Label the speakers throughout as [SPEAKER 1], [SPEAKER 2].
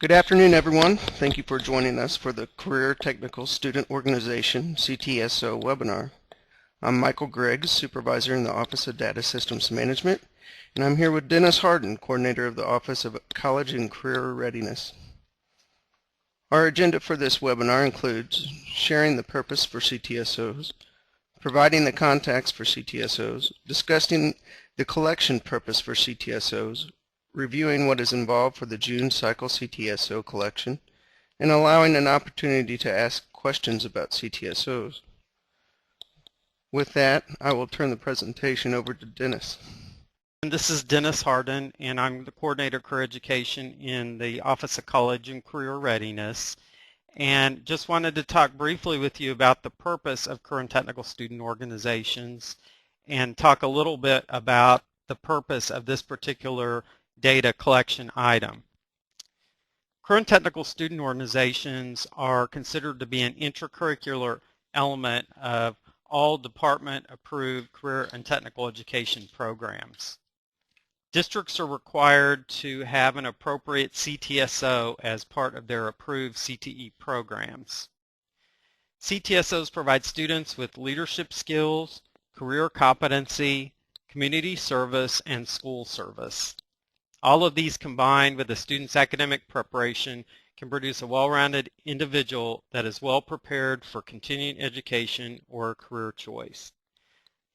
[SPEAKER 1] Good afternoon, everyone. Thank you for joining us for the Career Technical Student Organization CTSO webinar. I'm Michael Griggs, Supervisor in the Office of Data Systems Management, and I'm here with Dennis Harden, Coordinator of the Office of College and Career Readiness. Our agenda for this webinar includes sharing the purpose for CTSOs, providing the contacts for CTSOs, discussing the collection purpose for CTSOs, reviewing what is involved for the June cycle CTSO collection, and allowing an opportunity to ask questions about CTSOs. With that, I will turn the presentation over to Dennis.
[SPEAKER 2] This is Dennis Harden, and I'm the Coordinator of Career Education in the Office of College and Career Readiness. And just wanted to talk briefly with you about the purpose of Career and Technical Student Organizations and talk a little bit about the purpose of this particular data collection item. Career and Technical Student Organizations are considered to be an intracurricular element of all department-approved career and technical education programs. Districts are required to have an appropriate CTSO as part of their approved CTE programs. CTSOs provide students with leadership skills, career competency, community service, and school service. All of these combined with a student's academic preparation can produce a well-rounded individual that is well prepared for continuing education or a career choice.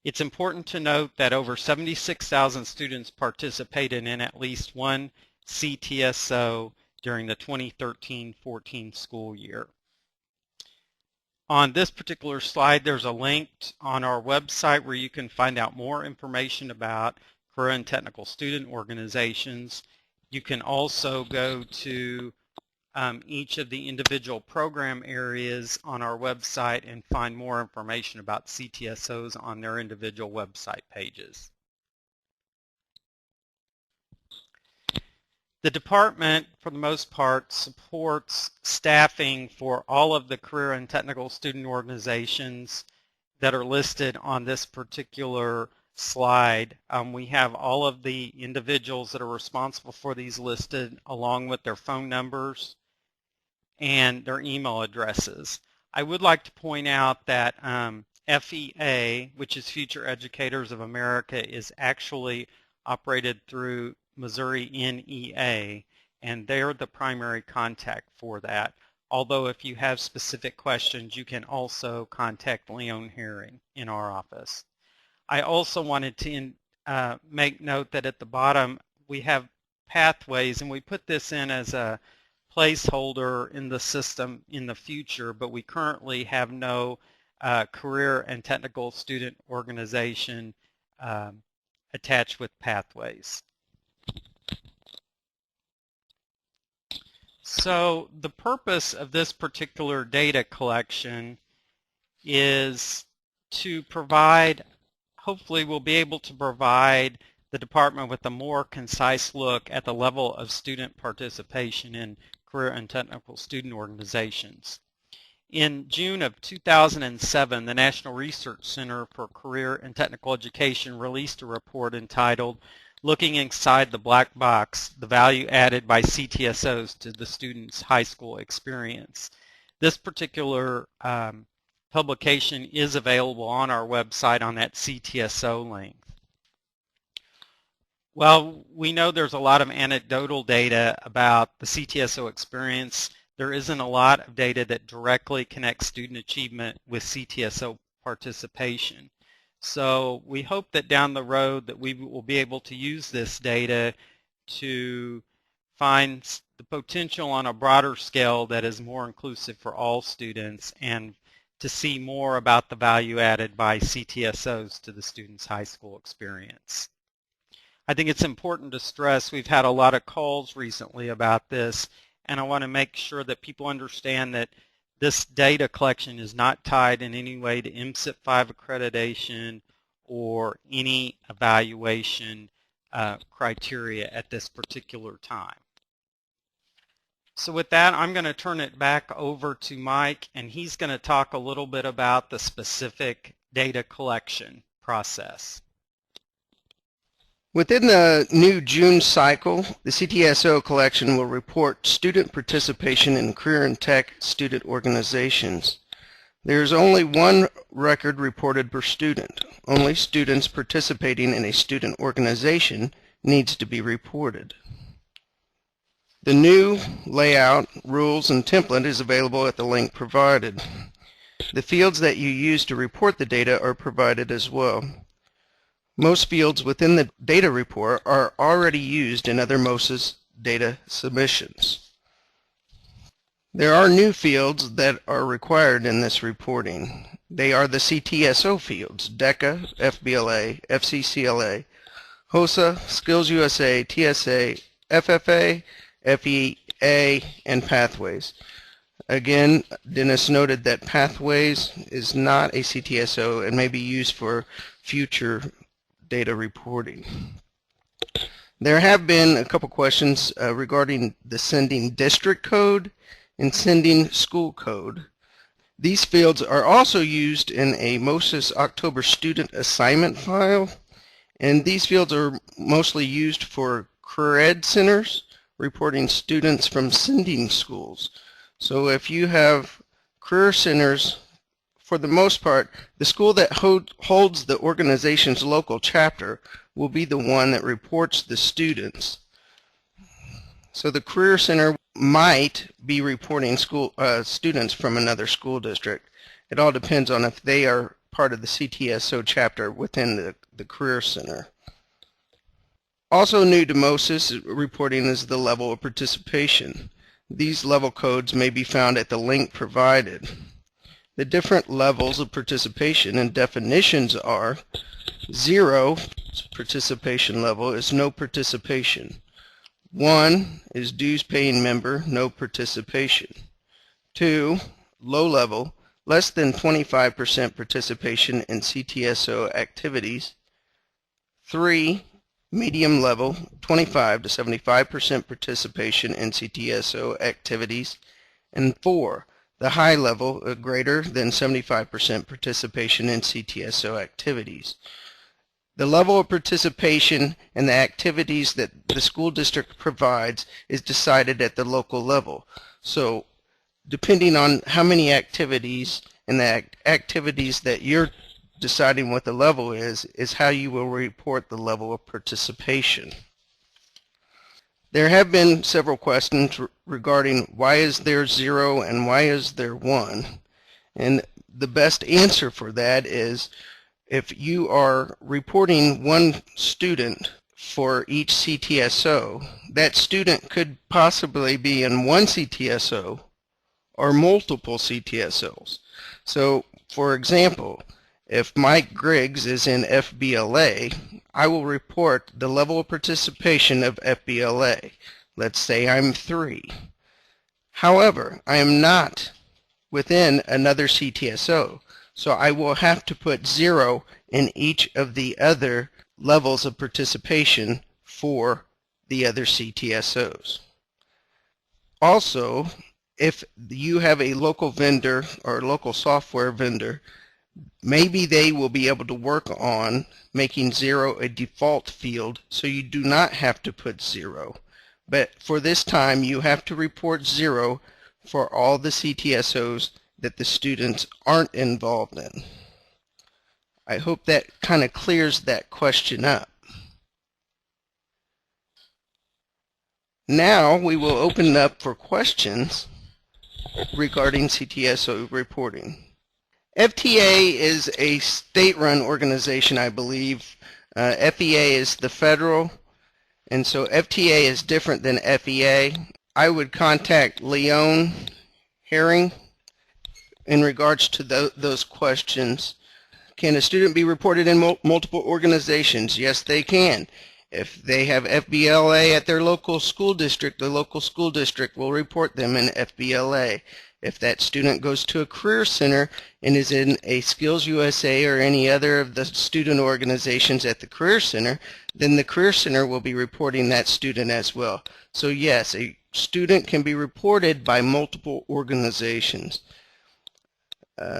[SPEAKER 2] It's important to note that over 76,000 students participated in at least one CTSO during the 2013-14 school year. On this particular slide, there's a link on our website where you can find out more information about career and technical student organizations. You can also go to each of the individual program areas on our website and find more information about CTSOs on their individual website pages. The department, for the most part, supports staffing for all of the career and technical student organizations that are listed on this particular slide. We have all of the individuals that are responsible for these listed along with their phone numbers and their email addresses. I would like to point out that FEA, which is Future Educators of America, is actually operated through Missouri NEA, and they're the primary contact for that. Although if you have specific questions, you can also contact Leon Herring in our office. I also wanted to make note that at the bottom we have pathways, and we put this in as a placeholder in the system in the future, but we currently have no career and technical student organization attached with pathways. So the purpose of this particular data collection is to provide, hopefully we'll be able to provide the department with a more concise look at the level of student participation in career and technical student organizations. In June of 2007, the National Research Center for Career and Technical Education released a report entitled "Looking Inside the Black Box, the Value Added by CTSOs to the Student's High School Experience." This particular publication is available on our website on that CTSO link. Well, we know there's a lot of anecdotal data about the CTSO experience. There isn't a lot of data that directly connects student achievement with CTSO participation. So we hope that down the road that we will be able to use this data to find the potential on a broader scale that is more inclusive for all students and to see more about the value added by CTSOs to the student's high school experience. I think it's important to stress we've had a lot of calls recently about this, and I want to make sure that people understand that this data collection is not tied in any way to MSIP 5 accreditation or any evaluation criteria at this particular time. So with that, I'm going to turn it back over to Mike, and he's going to talk a little bit about the specific data collection process.
[SPEAKER 1] Within the new June cycle, the CTSO collection will report student participation in career and tech student organizations. There is only one record reported per student. Only students participating in a student organization needs to be reported. The new layout, rules, and template is available at the link provided. The fields that you use to report the data are provided as well. Most fields within the data report are already used in other MOSIS data submissions. There are new fields that are required in this reporting. They are the CTSO fields: DECA, FBLA, FCCLA, HOSA, Skills USA, TSA, FFA, FEA, and Pathways. Again, Dennis noted that Pathways is not a CTSO and may be used for future data reporting. There have been a couple questions regarding the sending district code and sending school code. These fields are also used in a MOSIS October student assignment file, and these fields are mostly used for career ed centers reporting students from sending schools. So if you have career centers, for the most part, the school that holds the organization's local chapter will be the one that reports the students. So the career center might be reporting students from another school district. It all depends on if they are part of the CTSO chapter within the career center. Also new to MOSIS reporting is the level of participation. These level codes may be found at the link provided. The different levels of participation and definitions are: 0 participation level is no participation. 1 is dues paying member, no participation. 2, low level, less than 25% participation in CTSO activities. 3, medium level, 25 to 75% participation in CTSO activities. And 4, the high level, greater than 75% participation in CTSO activities. The level of participation and the activities that the school district provides is decided at the local level. So depending on how many activities and the activities that you're deciding what the level is how you will report the level of participation. There have been several questions regarding why is there 0 and why is there 1. And the best answer for that is if you are reporting one student for each CTSO, that student could possibly be in one CTSO or multiple CTSOs. So, for example, if Mike Griggs is in FBLA, I will report the level of participation of FBLA. Let's say I'm 3. However, I am not within another CTSO, so I will have to put 0 in each of the other levels of participation for the other CTSOs. Also, if you have a local vendor or local software vendor, maybe they will be able to work on making 0 a default field so you do not have to put 0. But for this time, you have to report 0 for all the CTSOs that the students aren't involved in. I hope that kind of clears that question up. Now we will open it up for questions regarding CTSO reporting. FTA is a state-run organization, I believe. FEA is the federal, and so FTA is different than FEA. I would contact Leon Herring in regards to those questions. Can a student be reported in multiple organizations? Yes, they can. If they have FBLA at their local school district, the local school district will report them in FBLA. If that student goes to a career center and is in a Skills USA or any other of the student organizations at the career center, then the career center will be reporting that student as well. So yes, a student can be reported by multiple organizations.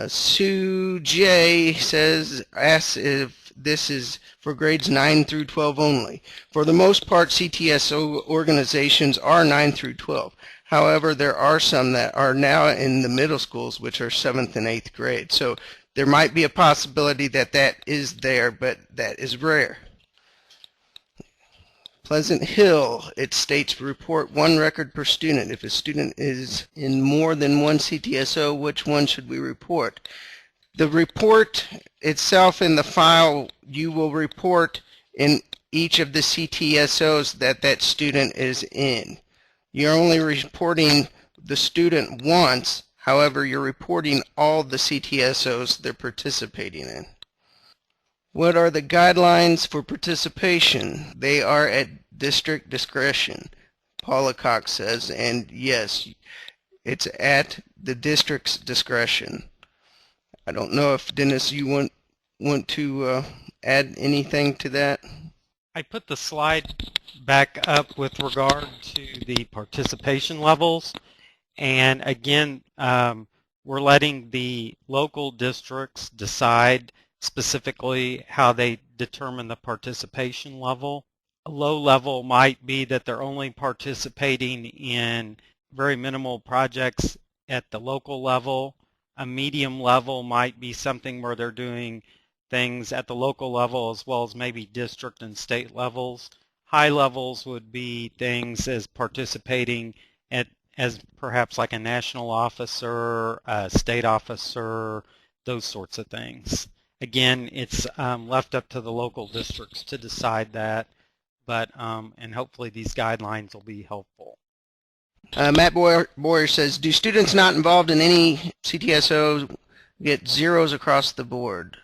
[SPEAKER 1] Sue J asks if this is for grades 9 through 12 only. For the most part, CTSO organizations are 9 through 12. However, there are some that are now in the middle schools, which are 7th and 8th grade. So there might be a possibility that that is there, but that is rare. Pleasant Hill, it states report 1 record per student. If a student is in more than one CTSO, which one should we report? The report itself in the file, you will report in each of the CTSOs that that student is in. You're only reporting the student once, however, you're reporting all the CTSOs they're participating in. What are the guidelines for participation? They are at district discretion, Paula Cox says, and yes, it's at the district's discretion. I don't know if, Dennis, you want to add anything to that?
[SPEAKER 2] I put the slide back up with regard to the participation levels, and again, we're letting the local districts decide specifically how they determine the participation level. A low level might be that they're only participating in very minimal projects at the local level. A medium level might be something where they're doing things at the local level as well as maybe district and state levels. High levels would be things as participating as perhaps like a national officer, a state officer, those sorts of things. Again, it's left up to the local districts to decide that, but and hopefully these guidelines will be helpful.
[SPEAKER 1] Matt Boyer says, do students not involved in any CTSO get zeros across the board?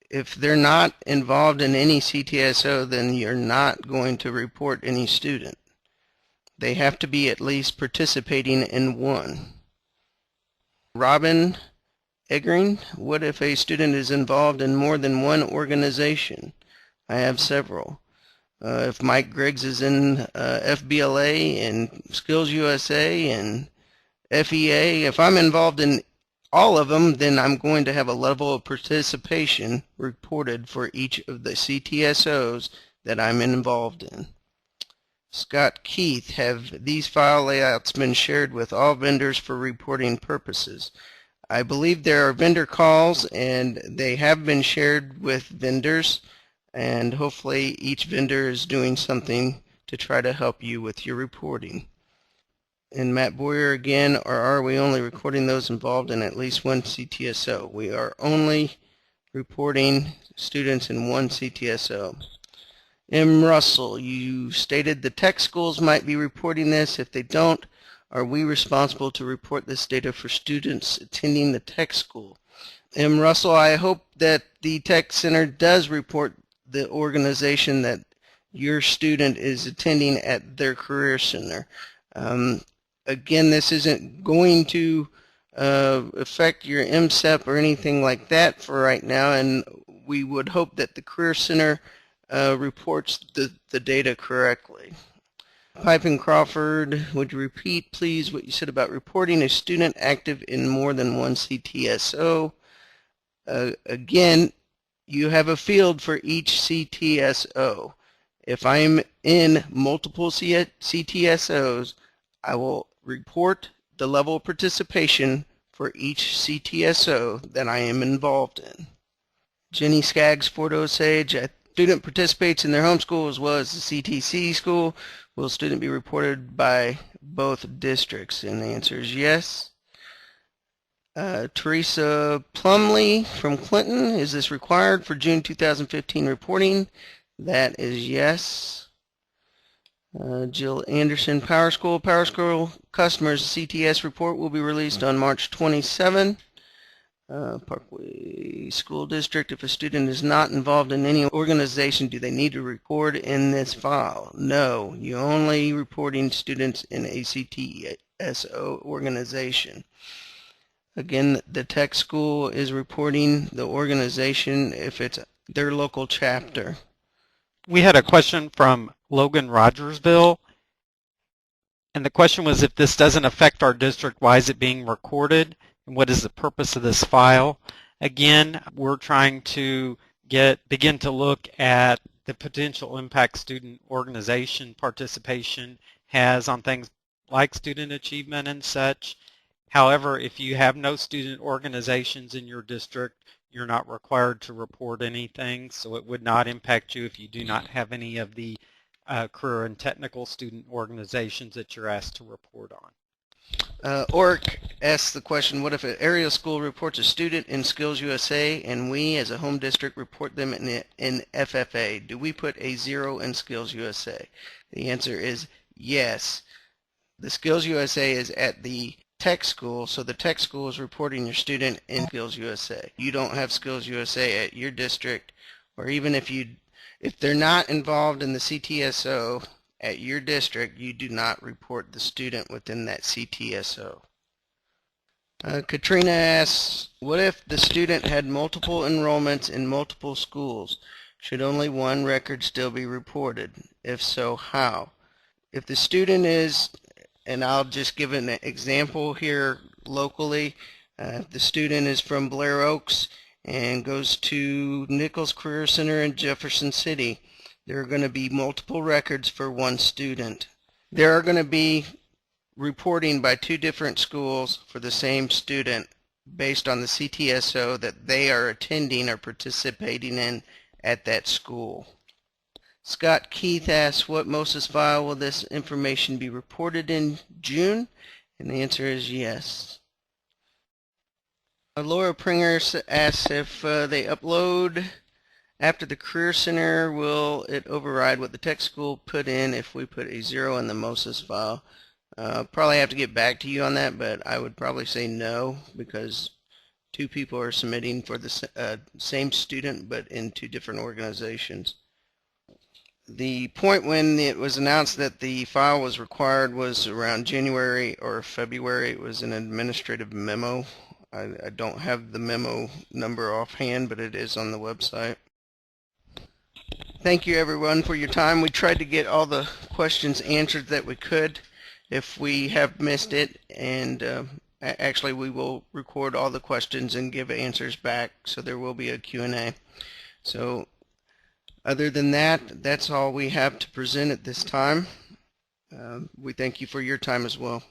[SPEAKER 1] If they're not involved in any CTSO, then you're not going to report any student. They have to be at least participating in one. Robin Eggering, what if a student is involved in more than one organization? I have several. If Mike Griggs is in FBLA and Skills USA and FEA, if I'm involved in all of them, then I'm going to have a level of participation reported for each of the CTSOs that I'm involved in. Scott Keith, have these file layouts been shared with all vendors for reporting purposes? I believe there are vendor calls and they have been shared with vendors, and hopefully each vendor is doing something to try to help you with your reporting. And Matt Boyer again, or are we only recording those involved in at least one CTSO? We are only reporting students in one CTSO. M. Russell, you stated the tech schools might be reporting this. If they don't, are we responsible to report this data for students attending the tech school? M. Russell, I hope that the tech center does report the organization that your student is attending at their career center. Again, this isn't going to affect your MSEP or anything like that for right now, and we would hope that the career center reports the data correctly. Pipe and Crawford, would you repeat, please, what you said about reporting a student active in more than one CTSO? Again, you have a field for each CTSO. If I'm in multiple CTSOs, I will report the level of participation for each CTSO that I am involved in. Jenny Skaggs, Fort Osage, a student participates in their home school as well as the CTC school. Will student be reported by both districts? And the answer is yes. Teresa Plumley from Clinton, is this required for June 2015 reporting? That is yes. Jill Anderson, Power School customers CTS report will be released on March 27. Parkway School District, if a student is not involved in any organization, do they need to record in this file? No, you're only reporting students in a CTSO organization. Again, the tech school is reporting the organization if it's their local chapter.
[SPEAKER 2] We had a question from Logan Rogersville, and the question was, if this doesn't affect our district, why is it being recorded? And what is the purpose of this file? Again, we're trying to begin to look at the potential impact student organization participation has on things like student achievement and such. However, if you have no student organizations in your district, you're not required to report anything, so it would not impact you if you do not have any of the career and technical student organizations that you're asked to report on.
[SPEAKER 1] Oric asks the question, what if an area school reports a student in Skills USA and we as a home district report them in FFA? Do we put a 0 in Skills USA? The answer is yes. The Skills USA is at the tech school, so the tech school is reporting your student in Skills USA. You don't have Skills USA at your district, or even if they're not involved in the CTSO at your district, you do not report the student within that CTSO. Katrina asks, what if the student had multiple enrollments in multiple schools? Should only one record still be reported? If so, how? If the student is, and I'll just give an example here locally, if the student is from Blair Oaks and goes to Nichols Career Center in Jefferson City, there are going to be multiple records for one student. There are going to be reporting by two different schools for the same student based on the CTSO that they are attending or participating in at that school. Scott Keith asks, what MOSIS file will this information be reported in June? And the answer is yes. Laura Pringer asks if they upload after the Career Center, will it override what the tech school put in if we put a 0 in the MOSIS file? Probably have to get back to you on that, but I would probably say no, because two people are submitting for the same student but in two different organizations. The point when it was announced that the file was required was around January or February. It was an administrative memo. I don't have the memo number offhand, but it is on the website. Thank you everyone for your time. We tried to get all the questions answered that we could. If we have missed it, and actually we will record all the questions and give answers back, so there will be a Q&A. So other than that, that's all we have to present at this time. We thank you for your time as well.